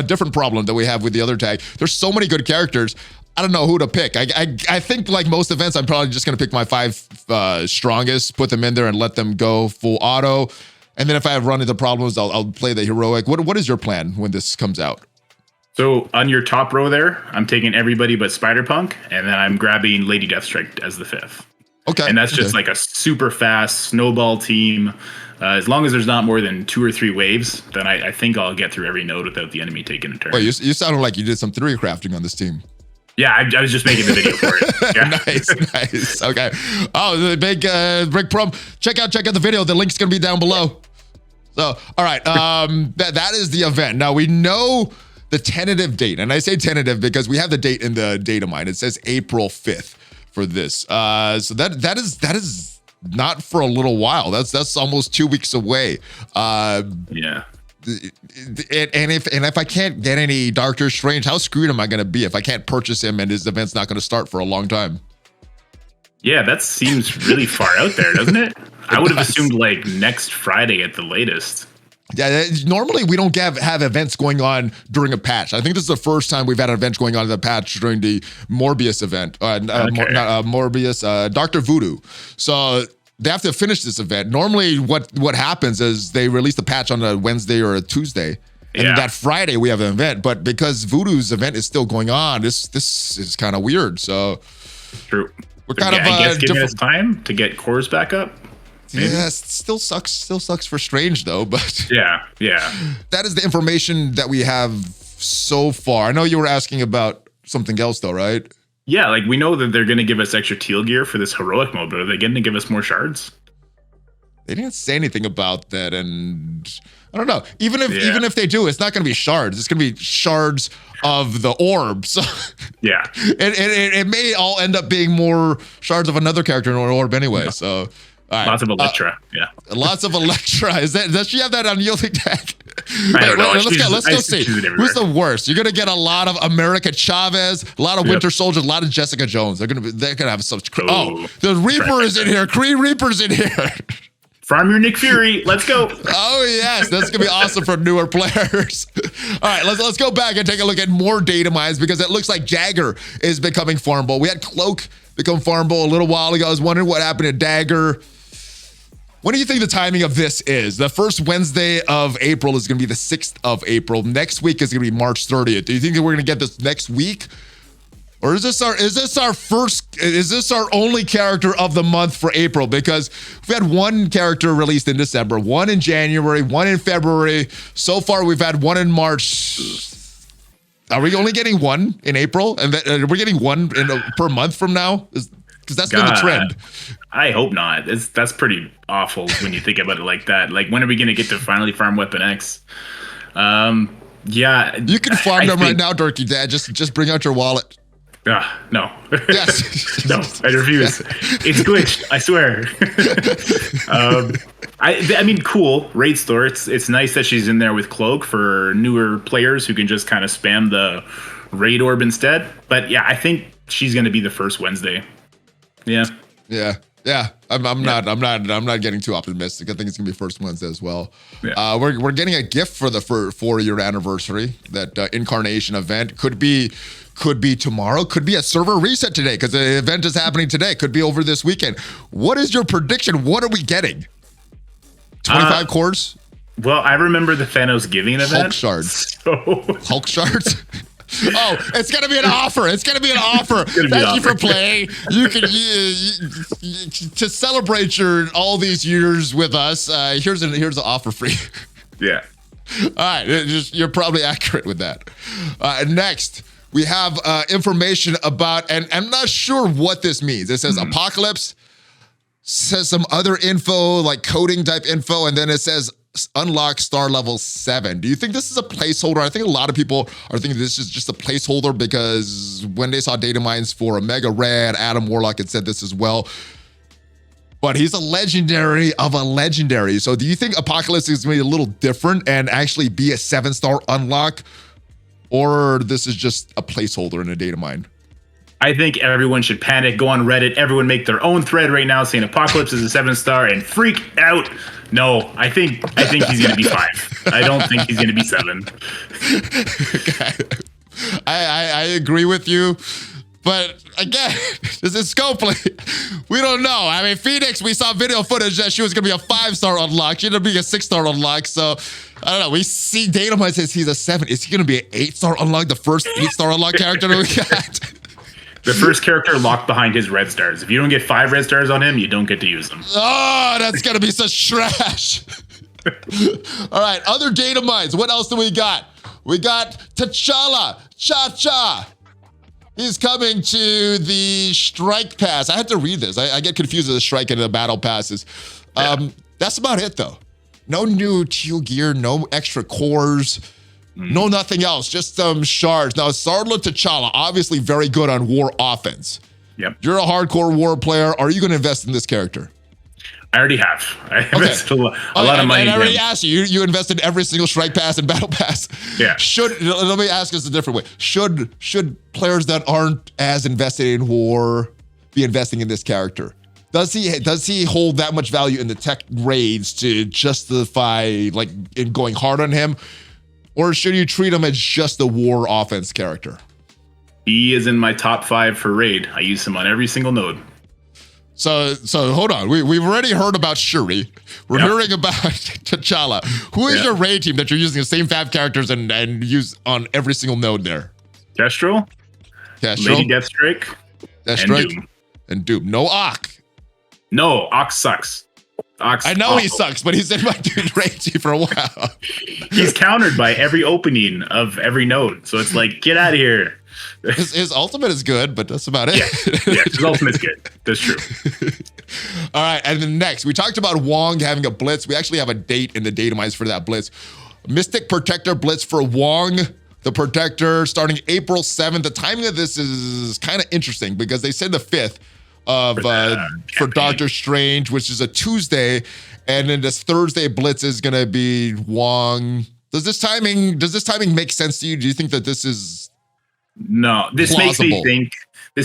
different problem that we have with the other tag. There's so many good characters. I don't know who to pick. I think like most events, I'm probably just gonna pick my 5 strongest, put them in there, and let them go full auto. And then if I have run into problems, I'll play the heroic. What is your plan when this comes out? So on your top row there, I'm taking everybody but Spider-Punk, and then I'm grabbing Lady Deathstrike as the 5th. Okay. And that's just like a super fast snowball team. As long as there's not more than 2 or 3 waves, then I think I'll get through every node without the enemy taking a turn. Wait, you sounded like you did some theory crafting on this team. Yeah, I was just making the video for it. Yeah. Nice. Okay. Oh, the big Rick Prom. Check out the video. The link's gonna be down below. So, all right. That is the event. Now we know the tentative date, and I say tentative because we have the date in the Datamine. It says April 5th for this. So that is not for a little while. That's almost 2 weeks away. Yeah. And if I can't get any Doctor Strange, how screwed am I going to be if I can't purchase him and his event's not going to start for a long time? Yeah, that seems really far out there, doesn't it? I would have assumed like next Friday at the latest. Yeah, normally we don't have events going on during a patch. I think this is the first time we've had an event going on in the patch during the Morbius event. Morbius, Dr. Voodoo. So they have to finish this event. Normally what happens is they release the patch on a Wednesday or a Tuesday. And that Friday we have an event. But because Voodoo's event is still going on, this is kind of weird. So true. We're kind of I guess giving us time to get cores back up. Maybe? Yeah, still sucks for Strange though, but yeah. That is the information that we have so far. I know you were asking about something else though, right? Yeah, like we know that they're going to give us extra teal gear for this heroic mode, but are they going to give us more shards? They didn't say anything about that, and I don't know. Even if they do, it's not going to be shards. It's going to be shards of the orb. So yeah, it may all end up being more shards of another character in an orb anyway. So. Right. Lots of Electra, Lots of Electra. Does she have that unyielding tag? I don't know. Let's go see. Who's the worst? You're gonna get a lot of America Chavez, a lot of Winter Soldier, a lot of Jessica Jones. They're gonna have such. The Reaper is in here. Kree Reaper's in here. Farm your Nick Fury. Let's go. Oh yes, that's gonna be awesome for newer players. All right, let's go back and take a look at more data mines because it looks like Jagger is becoming farmable. We had Cloak become farmable a little while ago. I was wondering what happened to Dagger. When do you think the timing of this is? The first Wednesday of April is going to be the 6th of April. Next week is going to be March 30th. Do you think that we're going to get this next week? Or is this our only character of the month for April? Because we've had one character released in December, one in January, one in February. So far, we've had one in March. Are we only getting one in April? And we're getting one per month from now? Because that's been the trend. I hope not. That's pretty awful when you think about it like that. Like, when are we going to get to finally farm Weapon X? Yeah. You can farm them right now, Dorky Dad. Just bring out your wallet. No. Yes. No, I refuse. It's glitched. I swear. I mean, cool. Raid store. It's nice that she's in there with Cloak for newer players who can just kind of spam the raid orb instead. But yeah, I think she's going to be the first Wednesday. Yeah. I'm not getting too optimistic. I think it's gonna be first Wednesday as well. Yeah. We're getting a gift for the 4-year anniversary. That Incarnation event could be tomorrow. Could be a server reset today because the event is happening today. Could be over this weekend. What is your prediction? What are we getting? 25 cores? Well, I remember the Thanos giving event. Hulk shards. Hulk shards. Oh, it's gonna be an offer. It's gonna be an offer. Thank you for playing. You can to celebrate all these years with us. Here's an offer for you. Yeah. All right, you're probably accurate with that. Next, we have information about, and I'm not sure what this means. It says Apocalypse, says some other info, like coding type info, and then it says unlock star level 7. Do you think this is a placeholder? I think a lot of people are thinking this is just a placeholder because when they saw data mines for Omega Red, Adam Warlock had said this as well. But he's a legendary of a legendary. So do you think Apocalypse is going to be a little different and actually be a 7-star unlock? Or this is just a placeholder in a data mine? I think everyone should panic, go on Reddit, everyone make their own thread right now saying Apocalypse is a 7-star and freak out. No, I think he's going to be 5. I don't think he's going to be 7. Okay. I agree with you. But again, this is Scopely. We don't know. I mean, Phoenix, we saw video footage that she was going to be a 5-star unlock. She ended up being a 6-star unlock. So, I don't know. We see Datamine says he's a 7. Is he going to be an 8-star unlock? The first 8-star unlock character that we got? The first character locked behind his red stars. If you don't get 5 red stars on him, you don't get to use them. Oh, that's going to be such trash. All right, other data mines. What else do we got? We got T'Challa, Cha-Cha. He's coming to the Strike Pass. I had to read this. I get confused with the Strike and the Battle Passes. That's about it, though. No new teal gear, no extra cores, no nothing else, just some shards. Now, Scarlet T'Challa, obviously very good on war offense. Yep. You're a hardcore war player. Are you going to invest in this character? I already have. I invested a lot of money. And I already asked you. You invested every single Strike Pass and Battle Pass. Yeah. Let me ask this a different way. Should players that aren't as invested in war be investing in this character? Does he hold that much value in the tech raids to justify like in going hard on him, or should you treat him as just a war offense character? He is in my top 5 for raid. I use him on every single node. So hold on. We've already heard about Shuri. We're hearing about T'Challa. Who is your raid team that you're using the same 5 characters and use on every single node there? Kestrel, Lady Deathstrike, and Doom. No Ock. No, Ock sucks. Ock's I know awful. he sucks, but he's in my dude raid team for a while. He's countered by every opening of every node. So it's like, get out of here. His ultimate is good, but that's about it. Yeah, his ultimate's good. That's true. All right, and then next, we talked about Wong having a blitz. We actually have a date in the Datamines for that blitz. Mystic Protector blitz for Wong, the Protector, starting April 7th. The timing of this is kind of interesting because they said the 5th for Doctor Strange, which is a Tuesday, and then this Thursday blitz is going to be Wong. Does this timing make sense to you? Do you think that this is No, this plausible?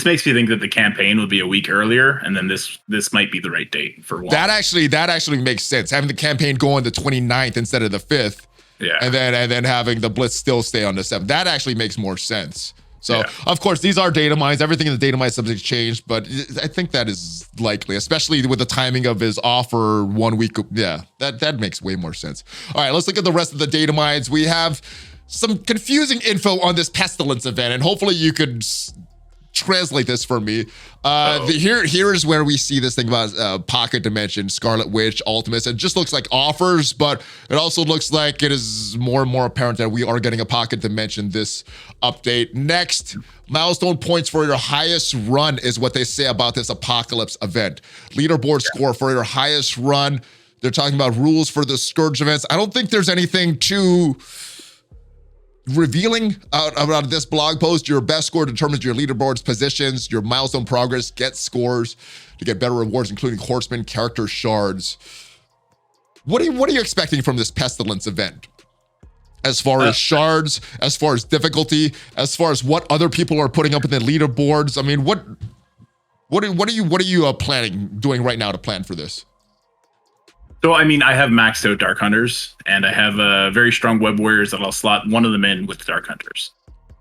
makes me think that the campaign would be a week earlier, and then this might be the right date for Wong. That actually makes sense. Having the campaign go on the 29th instead of the 5th. Yeah. And then having the blitz still stay on the 7th. That actually makes more sense. So, of course, these are data mines. Everything in the data mine subject changed, but I think that is likely, especially with the timing of his offer 1 week. Yeah, that makes way more sense. All right, let's look at the rest of the data mines. We have some confusing info on this Pestilence event, and hopefully you could translate this for me. Here is where we see this thing about Pocket Dimension, Scarlet Witch, Ultimates. It just looks like offers, but it also looks like it is more and more apparent that we are getting a Pocket Dimension this update. Next, milestone points for your highest run is what they say about this Apocalypse event. Leaderboard score for your highest run. They're talking about rules for the Scourge events. I don't think there's anything too revealing about this blog post. Your best score determines your leaderboard's positions, your milestone progress, get scores to get better rewards, including horseman character shards. What are you expecting from this Pestilence event? As far as shards, as far as difficulty, as far as what other people are putting up in the leaderboards. I mean, what are you doing right now to plan for this? So, I mean, I have maxed out Dark Hunters, and I have very strong Web Warriors that I'll slot one of them in with Dark Hunters.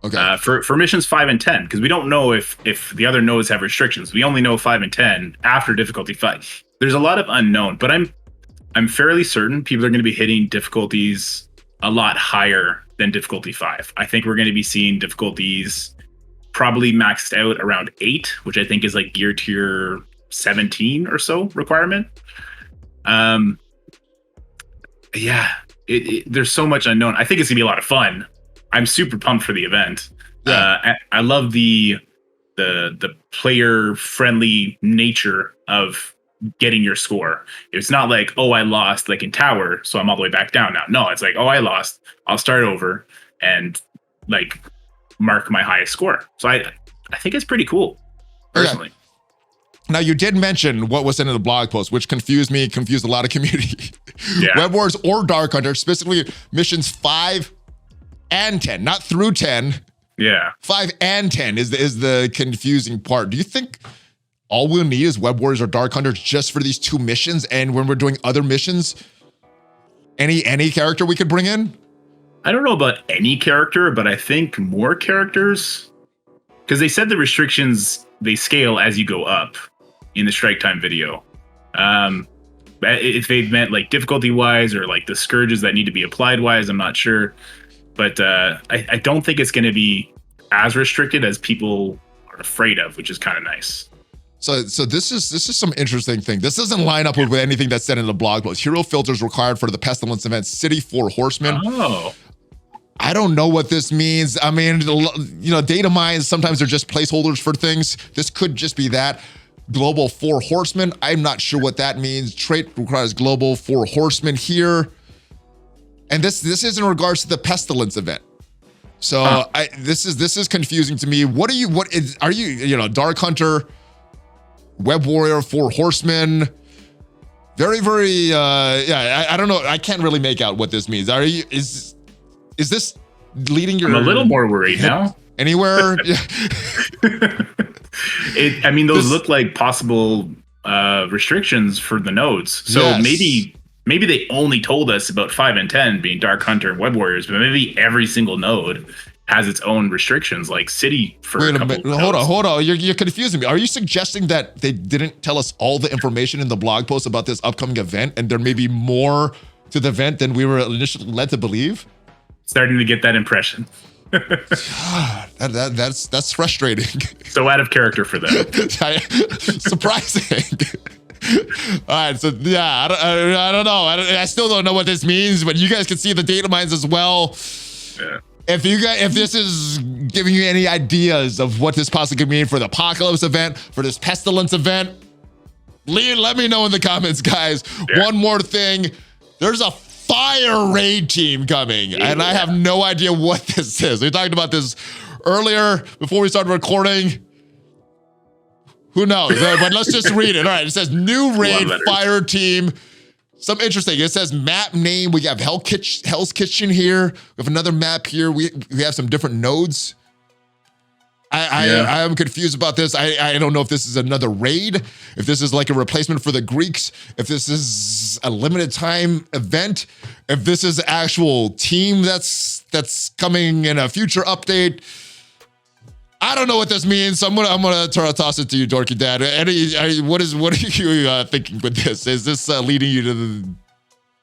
Okay. For missions 5 and 10, because we don't know if the other nodes have restrictions. We only know 5 and 10 after difficulty 5. There's a lot of unknown, but I'm fairly certain people are going to be hitting difficulties a lot higher than difficulty 5. I think we're going to be seeing difficulties probably maxed out around 8, which I think is like gear tier 17 or so requirement. there's so much unknown. I think it's gonna be a lot of fun. I'm super pumped for the event. Yeah. I love the player friendly nature of getting your score. It's not like, oh, I lost like in Tower, so I'm all the way back down now. No, it's like, oh, I lost, I'll start over and like mark my highest score. So I think it's pretty cool personally. Okay. Now, you did mention what was in the blog post, which confused me, confused a lot of community. Yeah. Web Wars or Dark Hunter, specifically missions 5 and 10, not through 10. Yeah. 5 and 10 is the confusing part. Do you think all we'll need is Web Warriors or Dark Hunters just for these 2 missions? And when we're doing other missions, any character we could bring in? I don't know about any character, but I think more characters, because they said the restrictions, they scale as you go up in the strike time video. If they meant like difficulty wise or like the scourges that need to be applied wise, I'm not sure. But I don't think it's going to be as restricted as people are afraid of, which is kind of nice. So this is some interesting thing. This doesn't line up with anything that's said in the blog post. Hero filters required for the Pestilence event, City 4 Horsemen. Oh. I don't know what this means. I mean, you know, data mines, sometimes they're just placeholders for things. This could just be that. Global 4 Horsemen, I'm not sure what that means. Trait requires global 4 Horsemen here. And this is in regards to the Pestilence event. So this is confusing to me. What are you Dark Hunter, Web Warrior, 4 Horsemen? Very, very, I don't know. I can't really make out what this means. Is this leading your... I'm a little more worried now. Anywhere? I mean, those look like possible restrictions for the nodes. So yes. maybe they only told us about 5 and 10 being Dark Hunter and Web Warriors, but maybe every single node has its own restrictions, like City for Wait a couple. Hold on. You're confusing me. Are you suggesting that they didn't tell us all the information in the blog post about this upcoming event, and there may be more to the event than we were initially led to believe? Starting to get that impression. That's frustrating. So out of character for them. Surprising. All right, so yeah, I don't know. I still don't know what this means, but you guys can see the data mines as well. Yeah. If this is giving you any ideas of what this possibly could mean for the Apocalypse event, for this Pestilence event, let me know in the comments, guys. Yeah. One more thing, there's a fire raid team coming, and I have no idea what this is. We talked about this earlier before we started recording. Who knows? But let's just read it. All right, it says new raid fire team. Something interesting. It says map name. We have Hell's Kitchen here. We have another map here. We have some different nodes. I am confused about this. I don't know if this is another raid, if this is like a replacement for the Greeks, if this is a limited time event, if this is an actual team that's coming in a future update. I don't know what this means, so I'm gonna toss it to you, Dorky Dad. What are you thinking with this? Is this leading you to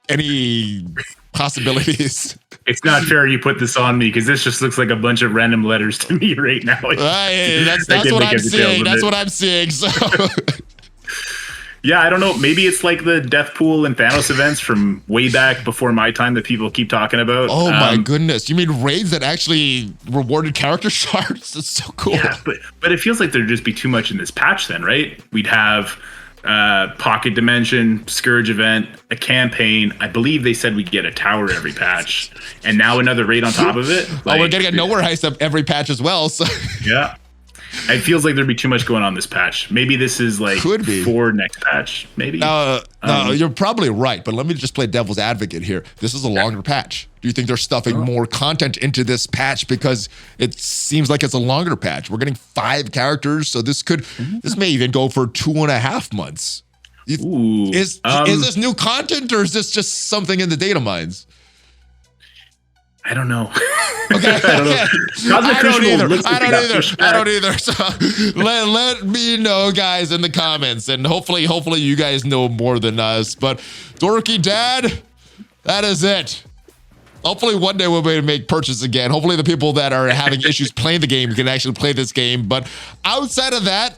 any possibilities? It's not fair you put this on me, because this just looks like a bunch of random letters to me right now. That's what I'm seeing. That's what I'm seeing. So. Yeah, I don't know. Maybe it's like the Death Pool and Thanos events from way back before my time that people keep talking about. Oh my goodness. You mean raids that actually rewarded character shards? That's so cool. Yeah, but it feels like there'd just be too much in this patch then, right? We'd have Pocket Dimension, Scourge event, a campaign. I believe they said we'd get a tower every patch, and now another raid on top of it. Like, we're getting a nowhere heist up every patch as well. So yeah. It feels like there'd be too much going on this patch. Maybe this is like for next patch. Maybe. No, you're probably right. But let me just play devil's advocate here. This is a longer patch. Do you think they're stuffing more content into this patch because it seems like it's a longer patch? We're getting 5 characters, so this may even go for 2.5 months. Is this new content, or is this just something in the data mines? I don't know. Okay. I don't either. So let me know, guys, in the comments, and hopefully you guys know more than us. But Dorky Dad, that is it. Hopefully one day we'll be able to make purchases again. Hopefully the people that are having issues playing the game can actually play this game. But outside of that,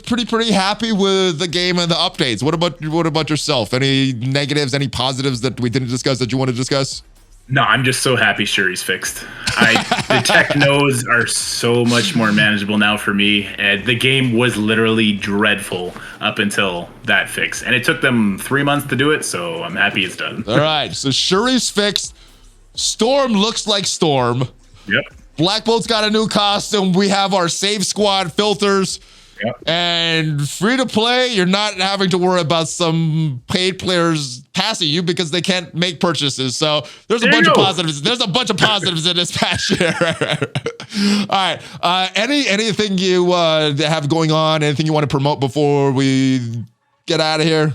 pretty happy with the game and the updates. What about yourself? Any negatives, any positives that we didn't discuss that you want to discuss? No, I'm just so happy Shuri's fixed. The technos are so much more manageable now for me. And the game was literally dreadful up until that fix. And it took them 3 months to do it, so I'm happy it's done. All right, so Shuri's fixed. Storm looks like Storm. Yep. Black Bolt's got a new costume. We have our save squad filters. Yep. And free to play, you're not having to worry about some paid players passing you because they can't make purchases. So there's a bunch of positives. There's a bunch of positives in this patch here. All right. Anything you have going on? Anything you want to promote before we get out of here?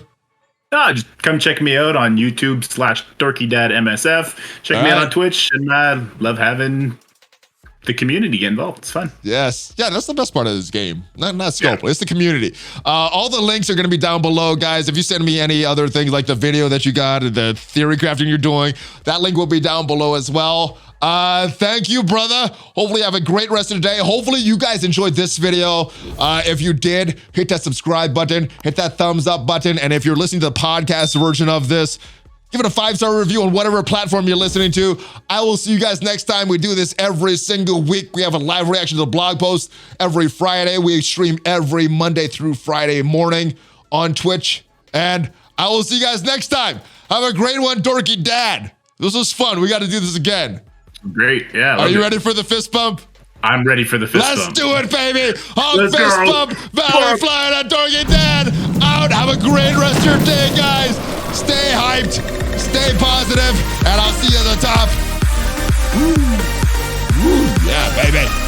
No, just come check me out on YouTube/DorkyDad MSF. Check me out on Twitch, and I love having the community get involved. It's fun. Yes. Yeah, that's the best part of this game. Not scope. Yeah. It's the community. All the links are going to be down below, guys. If you send me any other things like the video that you got, the theory crafting you're doing, that link will be down below as well. Thank you, brother. Hopefully you have a great rest of the day. Hopefully you guys enjoyed this video. If you did, hit that subscribe button, hit that thumbs up button. And if you're listening to the podcast version of this, give it a 5-star review on whatever platform you're listening to. I will see you guys next time. We do this every single week. We have a live reaction to the blog post every Friday. We stream every Monday through Friday morning on Twitch. And I will see you guys next time. Have a great one, Dorky Dad. This was fun. We got to do this again. Great. Yeah. Are you ready for the fist bump? I'm ready for the fist bump. Let's do it, baby. Fist bump. ValleyFlyin on Dorky Dad. Out. Have a great rest of your day, guys. Stay hyped, stay positive, and I'll see you at the top. Woo. Woo. Yeah, baby.